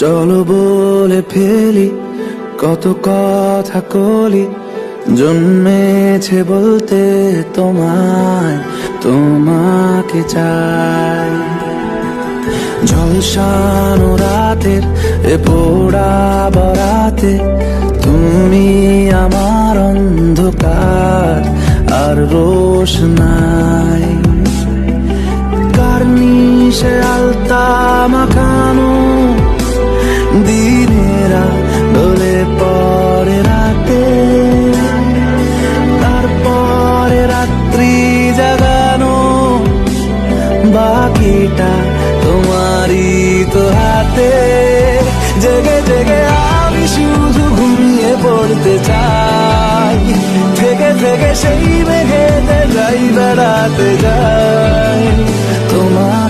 চলো বলে ফেলি কত কথা কলি, জন্মেছে বলতে তোমায়, তোমাকে চাই। ঝলসানো রাতের এ পোড়া বরাতে তুমি আমার অন্ধকার আর রোশনাই। কার্নিশে আলতা মাখানো দিনেরা ডলে পরে রাতে, তারপরে রাত্রি জাগানো বাকিটা তোমারই তো হাতে। জেগে জেগে আমি শুধু ঘুমিয়ে পড়তে চাই, থেকে থেকে সেই মেঘেতে যাই বেড়াতে যাই।